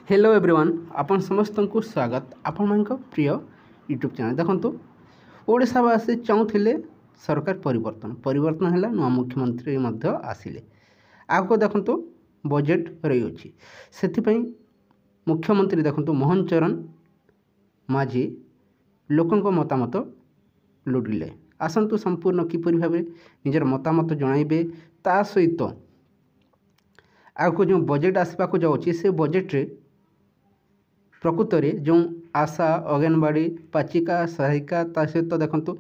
Hello everyone आपण समस्त को स्वागत आपण मान प्रिय यूट्यूब चैनल देखो ओडावासी चाहूले सरकार परिवर्तन है नुआ मुख्यमंत्री आसिले आगे देखो बजेट रही से मुख्यमंत्री देखो मोहन चरण माझी लोकों मतामत लोडिले आसतु संपूर्ण किपर भाव निजर मतामत जनइबे ता सहित आगे जो बजेट आसवाक जाऊँगी से बजेट रे प्रकृत में जो आशा अंगनवाड़ी पाचिका सहायिका ता सहित देखो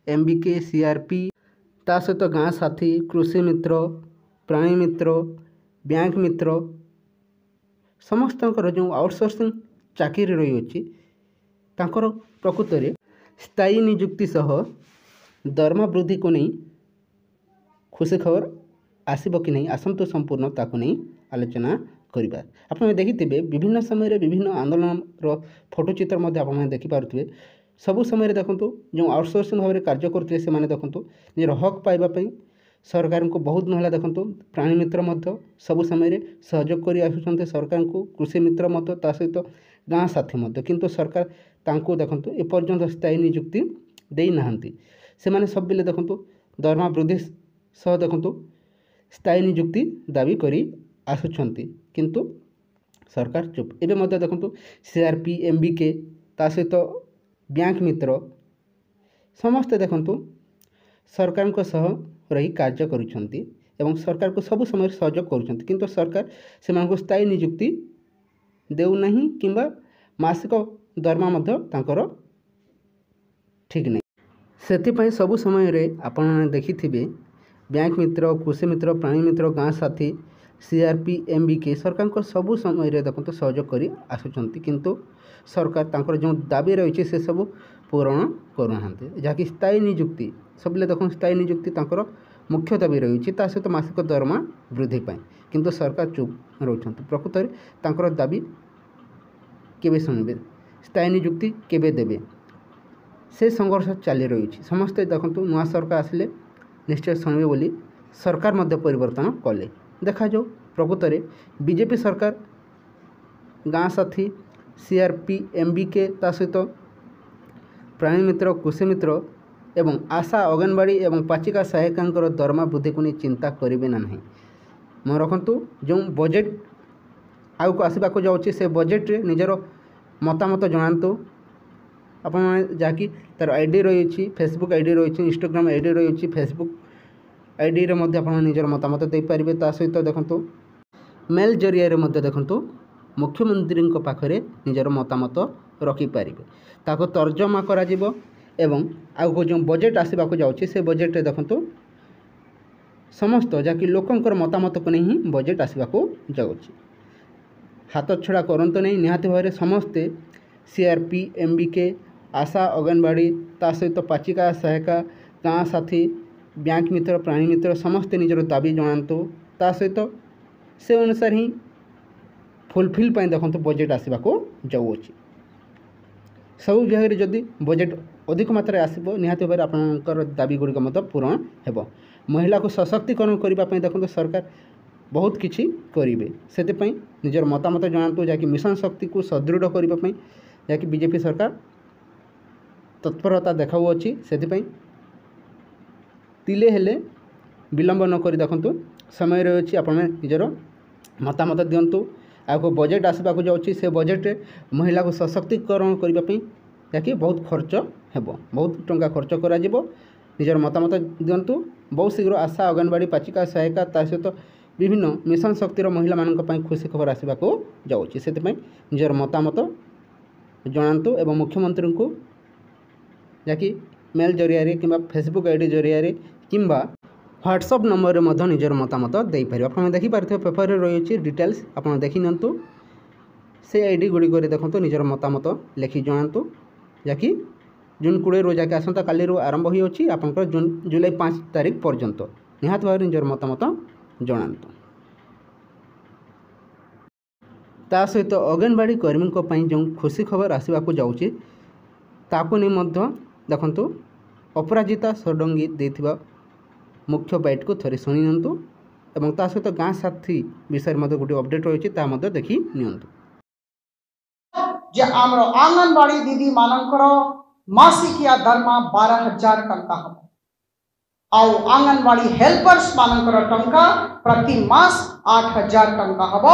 एमबीके सीआरपी ता सहित गाँ साथी कृषि मित्र प्राणी मित्र बैंक मित्र समस्त जो आउटसोर्सिंग चाकरी रही प्रकृत में स्थायी नियुक्ति सह दरमा वृद्धि को नहीं खुशी खबर आसब कि नहीं आसतु संपूर्ण ताकू नहीं आलोचना करवा आपने देखिथे विभिन्न समय विभिन्न आंदोलन फोटोचित्र आपने देखिपे सबु समय देखूँ जो आउटसोर्सिंग भाव में कार्य करते से देखूँ निजर हक पाइबापी सरकार को बहुत महिला देखूँ प्राणी मित्र सबु समय सहयोग कर सरकार को कृषि मित्र सहित गाँ साथी किंतु सरकार तांको देखूँ एपर्यंत स्थायी नियुक्ति देना से सब बेले देखूँ दरमा वृद्धि सह देखूँ स्थायी नियुक्ति दाबी करी आसुछंती किंतु सरकार चुप एवं देखूँ सीआरपी एमबीके ता सहित बैंक मित्र समस्ते देखूँ सरकार को सह रही कार्य करुछंती एवं सरकार को सब समय सहयोग करुछंती किंतु सरकार से स्थायी नियुक्ति देउना किंबा मासिक दरमा तांकर ठीक नहीं से सबु समय आपण देखिथिबे बैंक मित्र कृषि मित्र प्राणी मित्र गाँ साथी सीआरपी एमबीके सरकार को सबु समय देखो सहयोग कर आसुचंती किंतु सरकार तांकर जो दाबी रही से सब पूरण करूना जहाँकि स्थायी नियुक्ति सब देखो स्थायी नियुक्ति तांकर मुख्य दाबी रही सहित मासिक दरमा वृद्धि पाई किंतु सरकार चुप रोचंती प्रकृत में तांकर दाबी केबे शुणवे स्थायी नियुक्ति केबे देबे से संघर्ष चली रही समस्ते देखो नुआ सरकार आसिले निश्चय शुणवे बोली सरकार मध्य परिवर्तन कले देखा जाओ प्रकृत में बीजेपी सरकार गाँ साथी सीआरपी एमबीके ता सहित प्राणी मित्र कृषि मित्र एवं आशा अंगनवाड़ी एवं पाचिका सहायिका दरमा वृद्धि को नहीं चिंता करेंगे ना नहीं मन रखु जो बजेट आग को आसवाक जाऊँगी से बजेट रे निजर मतामत जनातु आपण जहाँकि तार आईडी रही फेसबुक आईडी रही इंस्टाग्राम आईडी रही फेसबुक आईडी रे मध्य आपण निजर मतामत दे पारिबे ता सहित देखंतु मेल जरिया रे मध्य देखंतु मुख्यमंत्री पाखरे निजर मतामत रखि पारिबे ताको तर्जमा करा जिवो एवं आगो जो बजेट आसवाक जाउछि से बजेट रे देखंतु समस्त जहाँकि लोकंकर मतामत को नहीं बजेट आसवाक जाउछि हाथ छड़ा करंतु नहीं निहाती भाव समस्ते सीआरपी एमबीके आशा अंगनवाड़ी ता सहित पाचिका सहायिका गाँ साथी बैंक मित्र प्राणी मित्र समस्ते निजर दाबी जनातु ता सहित से अनुसार ही फुलफिल देखो बजेट आसवाक जाऊँगी सब विभाग में जदि बजेट अधिक मात्रा आसो निहाती भाव आपंकर दाबी गुड़िक पूरण हो महिला को सशक्तिकरण करने देखो सरकार बहुत किछि करिवे सेते निजर मतामत जनातु जहाँकि मिशन शक्ति को सुदृढ़ करने जहाँकि बीजेपी सरकार तत्परता देखाऊँगी से तिले हेले विलंब न करी देखंतु समय रही आप निजर मतामत दिंतु आगो बजेट आसवाक जाऊँगी से बजेट महिला को सशक्तिकरण करने जहाँकि बहुत खर्च हेबो बहुत टंका खर्च करा जिवो निजर मतामत दिंतु बहुत शीघ्र आशा अंगनवाड़ी पाचिका सहायिका ता सहित विभिन्न मिशन शक्तिर महिला मानक खुशी खबर आसवाक जाऊँगी से निजर मतामत जनातु एवं मुख्यमंत्री को जहाँकि मेल जरिया कि फेसबुक आईडी जरिया कि व्हाट्सअप नंबर में निजर मतामत दे पारे आप देखिपे पेपर रही डिटेल्स आप देखी नियंतु से आईडी गुड़िक देखो निजर मतामत लिखि जनातु जहाँकि जून 20 रू जहाँकि आसंता काली आरंभ होती आपंकर जून जुलाई 5 तारीख पर्यंत निहात भाव निजर मतामत जनातु ता सहित अंगनवाड़ी कर्मी जो खुशी खबर आसवाक जाऊँगी ताकू नहीं देखंतु अपराजिता षडंगी देथिबा मुख्य बाइट को थरे शुणी नियंतु एवं ता सहित गाँ साथी विषय में गोटे अपडेट रही है देखि नियंतु। जे आमर आंगनवाड़ी दीदी मानकर मासिकिया दरमा 12,000 टंका हम आउ आंगनवाड़ी हेल्पर्स मानकर टंका प्रति मास 8,000 टंका हम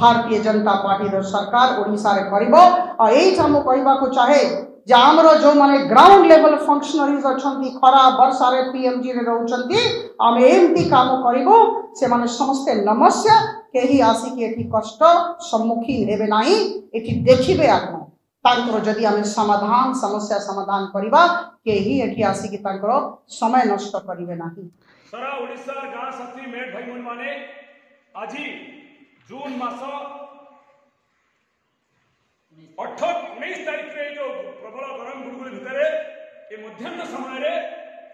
भारतीय जनता पार्टी सरकार ओडिशा रे करिवो। आ एई हम कहबा को चाहे जे आमर जो माने ग्राउंड लेवल फंक्शनरीज अछंती खरा वर्षा रे पीएमजी रे रहउचंती आमे एमती काम करिवो से माने समस्त नमस्या केही आसी के एठी कष्ट सम्मुखीन हेबे नाही एठी देखिबे आत्मा तांकर जदि आमे समाधान समस्या समाधान करिबा केही एठी आसी के तांकर समय नष्ट करिवे नाही। सारा ओडिसा गाँ साथी मेट भाई मन माने आजी जून मास 19 तारीख रे जो प्रबल गरम गुड़गुड़ी भितर ये मध्याह्न समय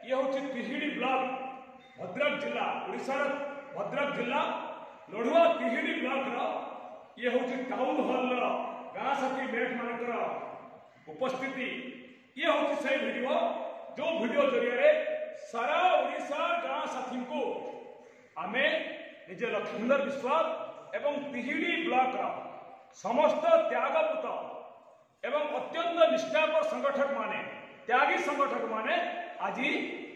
ये हूँ तिहिड़ी ब्लॉक भद्रक जिला ओडिशार भद्रक जिला लड़ुआ तिहिड़ी ब्लॉक ये हूँ टाउन हॉल गाँ साथी मेट मानकर उपस्थिति ये हूँ से वीडियो जो वीडियो जरिए सारा ओडिशा गाँ साथी को आमे निजे लक्ष्मीधर विश्वास एवं तिहिड़ी ब्लॉक समस्त त्यागपूत एवं अत्यंत निष्ठापर संगठक माने त्यागी संगठक माने आज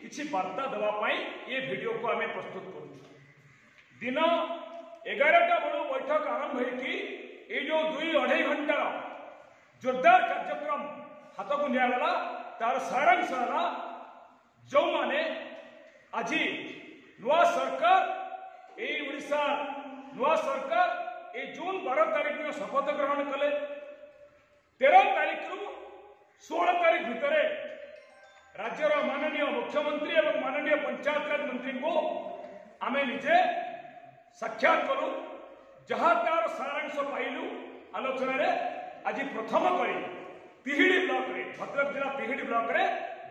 किसी वार्ता देवाई ये वीडियो को आम प्रस्तुत कर दिन 11टा बेलू बैठक आरंभ होगी ये जो 2-2.5 घंटार जोरदार कार्यक्रम हाथ को निगला तार सारांश है जो माने आज नुआ सरकार ये ओडिशा नुआ सरकार ये जून 12 तारीख में शपथ ग्रहण कले 13 तारीख रु 16 तारीख भितर राज्यर माननीय मुख्यमंत्री एवं माननीय पंचायत राज मंत्री को आम निजे साक्षात कलु जहाँ तार सारांश पाइलु आलोचन आज प्रथम करी तिहिड़ी ब्लॉक रे भद्रक जिला तिहिड़ी ब्लॉक रे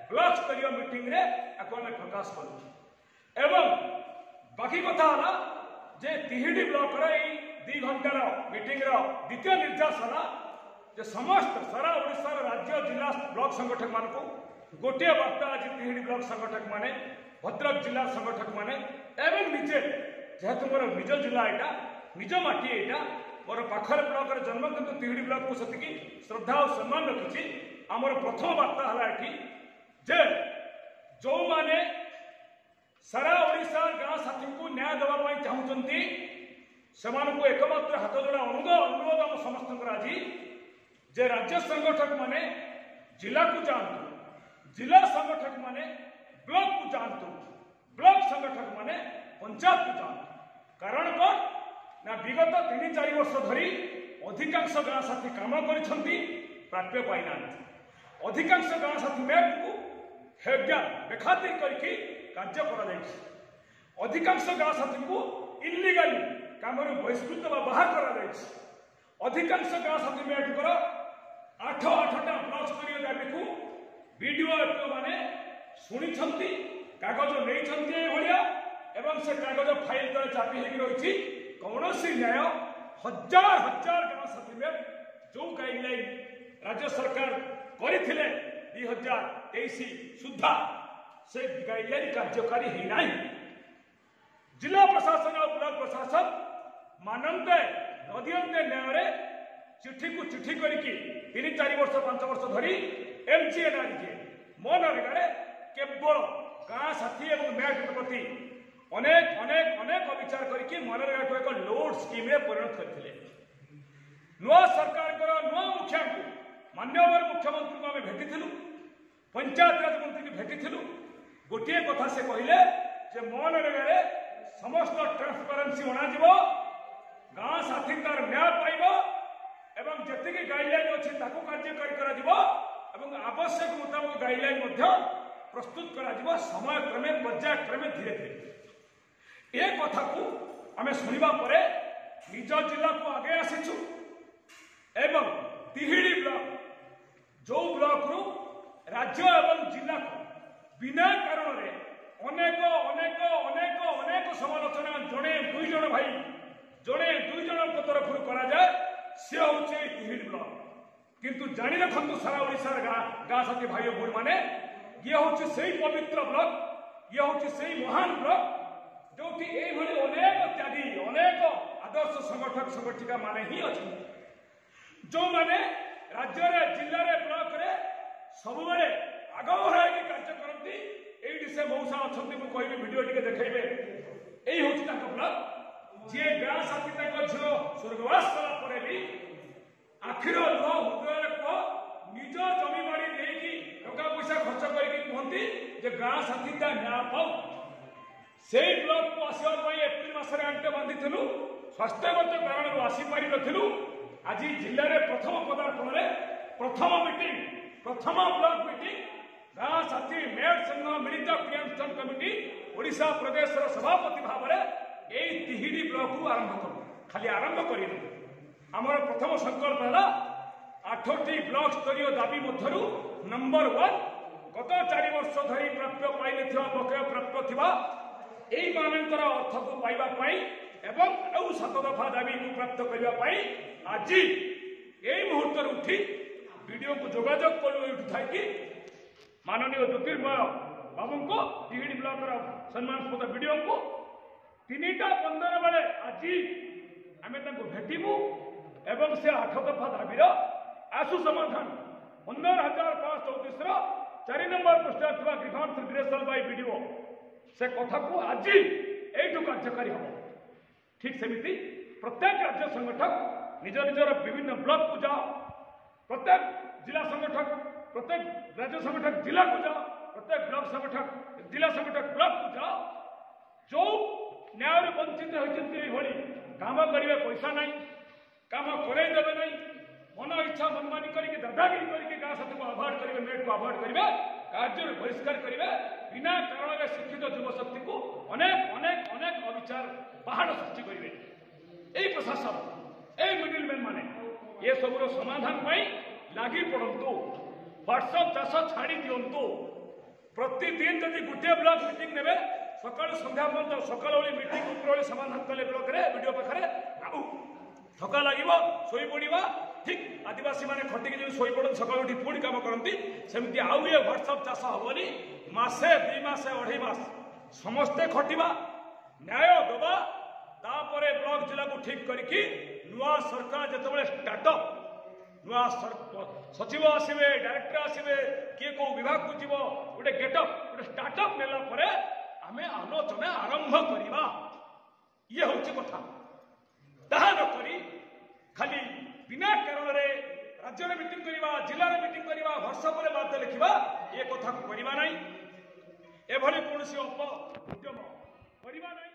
ब्लॉक स्तरीय मीटिंग रे आम प्रकाश कलु एवं बाकी कथा है जे तिहिड़ी ब्लॉक रे 2 घंटार मीटिंग द्वितीय निर्देश है जे समस्त सारा ओडिशा राज्य जिला ब्लॉक संगठक मान गोटे वार्ता आज तिहिड़ी ब्लॉक संगठक माने भद्रक जिला संगठक माने एवं निजे जेहेतु मोर निज जिला यहाँ निज माटी यहाँ मोर पाखर ब्लॉक जन्म किंतु तिहिड़ी ब्लॉक को सेतिकी श्रद्धा और सम्मान रखी आमर प्रथम वार्ता है ये जे जो माने सारा ओडिशा गाँ साथी को न्याय देवाई चाहूँगी से एकमात्र हाथ जोड़ा अनुरोध आम समस्त आज जे राज्य संगठक माने जिला को जातु जिला संगठक माने ब्लॉक को जातु ब्लॉक संगठक माने पंचायत को जातु कारण कौन ना विगत 3-4 वर्ष धरी अधिकांश गाँ साथी काम प्राप्य पाईना अधिकांश गाँ साथी मेट को हेज्ञा बेखातिर करके कार्य कर अधिकांश गाँ साथी को इलिगाली काम बहिष्कृत बाहर कर अधिकांश गाँ साथी मेटर 8टा ब्लॉक स्तरीय दाबी को वीडियो एफओ माने शुणी कागज नहीं भाया एवं से कागज फाइल तले चापी रही कौन न्याय हजार हजार गाँ साथी में जो गाइडलाइन राज्य सरकार करते 2023 सुधा से गाइडलाइन कार्यकारी होना जिला प्रशासन और ब्लॉक प्रशासन मानते नदियंते न्याय चिठी को चिठी करके 3-4 वर्ष 5 वर्ष धरी एमजीएनआरजे मनरेगा केवल गाँ साथी और मैट प्रति अनेक अनेक अनेक विचार करके मनरेगा को एक लोड स्कीम परिणत करते नुआ सरकार नुआ मुखिया को मान्यवर मुख्यमंत्री को आम भेटी पंचायत राज मंत्री को भेटी गोटे कथा से कहले जे मनरेगा समस्त ट्रांसपेरेंसी अणा गाँ साथी तार न्याय पाइब एवं जी गाइडलाइन अच्छी कार्यकारी कर आवश्यक मुताबिक गाइडलाइन प्रस्तुत कर समय क्रमे पर्यायक्रमे धीरे धीरे ए कथा को आम शुणा निज जिला को आगे आसीचु एवं तिहिड़ी ब्लॉक जो ब्लॉक रु राज्य एवं जिला को बिना कारण अनेक अनेक अनेक अनेक समालोचना जड़े 2 जन भाई जड़े 2 जन तरफ कराए सी हूँ तिहिड़ी ब्लॉक किंतु जानी रखु सारा ओडिशा गाँ साथी भाई भूल मैंने ये हूँ से पवित्र ब्लॉक ये हूँ से महान ब्लॉक जो अनेक त्यागी अनेक आदर्श संगठक संगठिका माने ही अच्छा जो माने सबुबले आगभरा कार्य करती ये से मौसा अच्छा मुझे कह भिडियो टे देखेबे यही हूँ ब्लॉग जी गाँ साथी झील स्वर्गवास कला भी आखिर लुह हृदय कह निज जमी बाड़ी देकी टका पैसा खर्च करके कहती जे गाँ साथी न्याय पाऊ से ब्लॉक को आसवा एप्रिल मसरे आंटे बांधी स्वास्थ्यगत कारण आसीपार नु आज जिले में प्रथम पदार्पण में प्रथम मीटिंग प्रथम ब्लॉक मीटिंग गाँ साथी मेयर संघ मिलित क्रियानुष्ठान कमिटी ओडिशा प्रदेश सभापति भाव में यही तिहिडी ब्लॉक को आरंभ करूँ खाली आरंभ कर आमर प्रथम संकल्प है 8टी ब्लॉक स्तरीय दाबी मध्यरु नंबर 1 गत 4 वर्ष धरी प्राप्य पाइले बकेय प्राप्य थिबा एई मानकर अर्थ को पाइबा पाई एवं आउ 7 दफा दाबी को प्राप्त करबा पाई आज एई मुहूर्त उठी वीडियो को जोगाजोग कलु उठाई कि माननीय ज्योतिर्मय बाबू को तिहिडी ब्लॉक सम्मानस्पद वीडियो को 3:15 बेले आज आम भेटू एवं से 8 दफा दाबीर आशु समाधान 15,534 4 नंबर पृष्ठा थी ग्रीभांस रिग्रेशन बाय वीडियो से कथा को आज यू कार्यकारी हम ठीक सेमती प्रत्येक राज्य संगठक निज निजर विभिन्न ब्लॉक को जाओ प्रत्येक जिला संगठक प्रत्येक राज्य संगठक जिला को जाओ प्रत्येक ब्लॉक संगठक जिला संगठक ब्लॉक को जाओ जो न्याय वंचित होती काम करेंगे पैसा ना काम करदेवे ना मन इच्छा मनमानी करके दादागिरी करके गाँ साथी को अवॉइड करेंगे मेट को अवॉइड करेंगे कार्य बहिष्कार करेंगे बिना कारण शिक्षित युवशक्ति को अनेक अनेक अनेक अविचार पहाड़ सृष्टि करेंगे यही प्रशासन यही मिडिलमैन माने ये सबूर समाधान लगी पड़ू व्हाट्सएप चाष छाड़ी दिंतु प्रतिदिन जदि गोटे ब्लॉक मीटिंग ने सका संध्या पर्यटन सका मीटिंग उपरओली समाधान कले ब्लॉक वीडियो पाखे थका लगे शोई पड़ा ठीक आदिवासी मैंने खटिक जो शोई पड़ते सका उठी पुणी कम करती सेमती आउ ये व्हाट्सएप चाष हेनी मसे 2 मास 2.5 मास समस्ते खटिबा न्याय दबा तापरे ब्लॉक जिला को ठीक करके नुआ सरकार जिते स्टार्टअप नुआ सचिव आसवे डायरेक्टर आसवे किए कौ विभाग को जीव गोटे गेटअप गोटे स्टार्टअप नेला आमे आलोचना आरंभ करवा ये हूँ कथा ताहा न करी खाली बिना कारण राज्य में मीटिंग करवा जिले में मीटिंग करवा व्हाट्सएप में बात लिखा ये कथा को करवा नहीं एभली कौन अपउद्यम करवा नहीं।